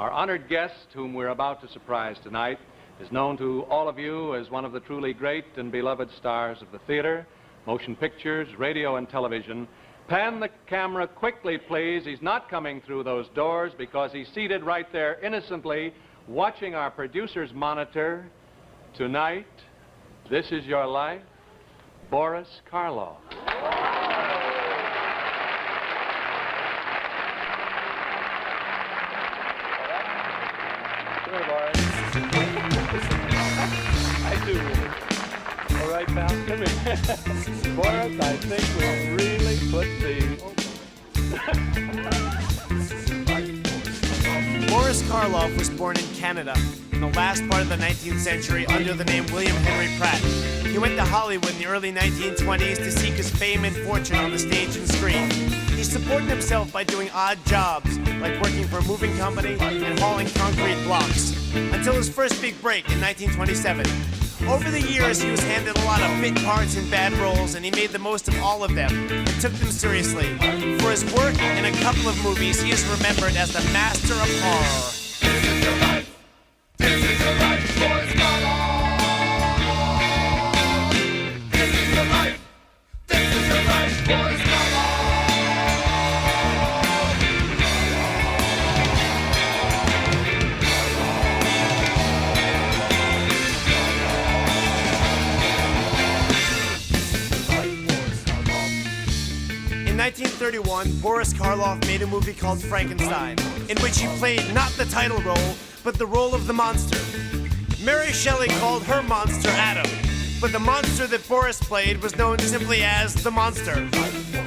Our honored guest, whom we're about to surprise tonight, is known to all of you as one of the truly great and beloved stars of the theater, motion pictures, radio, and television. Pan the camera quickly, please. He's not coming through those doors because he's seated right there innocently watching our producer's monitor. Tonight, this is your life, Boris Karloff. Sure, Boris. I do. All right, pal, come here. Boris, I think we really put Boris Karloff was born in Canada in the last part of the 19th century under the name William Henry Pratt. He went to Hollywood in the early 1920s to seek his fame and fortune on the stage and screen. He supported himself by doing odd jobs, like working for a moving company and hauling concrete blocks, until his first big break in 1927. Over the years, he was handed a lot of bit parts and bad roles, and he made the most of all of them and took them seriously. For his work in a couple of movies, he is remembered as the master of horror. This is your life. This is your life, Boris Karloff. This is your life. This is your life, Boris Karloff. In 1931, Boris Karloff made a movie called Frankenstein, in which he played not the title role, but the role of the monster. Mary Shelley called her monster Adam, but the monster that Boris played was known simply as the monster.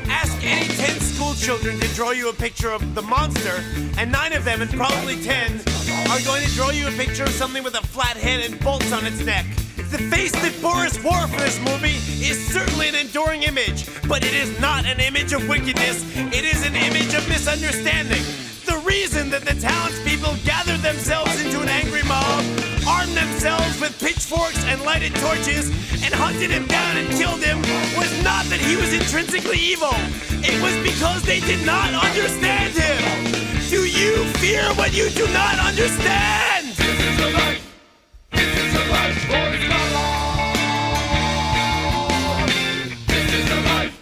Ask any 10 school children to draw you a picture of the monster, and 9 of them, and probably 10, are going to draw you a picture of something with a flat head and bolts on its neck. The face that Boris wore for this movie is certainly an enduring image, but it is not an image of wickedness. It is an image of misunderstanding. The reason that the townspeople gathered themselves into an angry mob, armed themselves with pitchforks and lighted torches, and hunted him down and killed him was not that he was intrinsically evil. It was because they did not understand him. Do you fear what you do not understand? This is your life. This is your life, Boris Karloff. This is your life.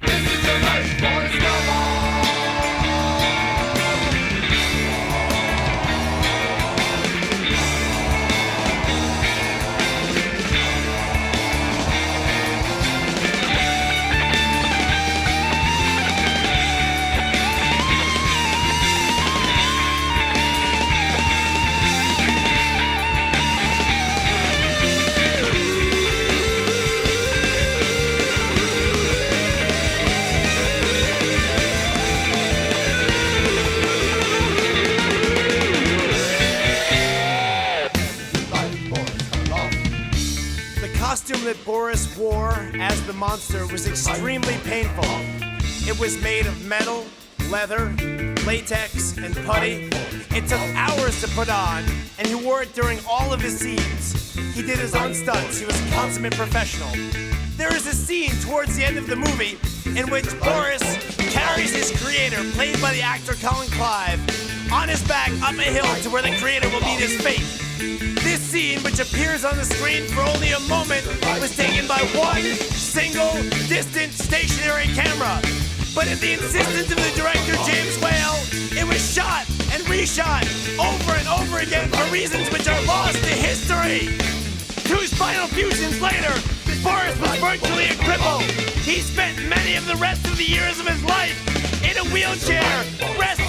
This is your life, Boris Karloff. The costume that Boris wore as the monster was extremely painful. It was made of metal, leather, latex, and putty. It took hours to put on, and he wore it during all of his scenes. He did his own stunts. He was a consummate professional. There is a scene towards the end of the movie in which Boris carries his creator, played by the actor Colin Clive, on his back up a hill to where the creator will meet his fate. This scene, which appears on the screen for only a moment, was taken by one single, distant, stationary camera. But at the insistence of the director, James Whale, it was shot and reshot over and over again for reasons which are lost to history. 2 spinal fusions later, Boris was virtually a cripple. He spent many of the rest of the years of his life in a wheelchair, resting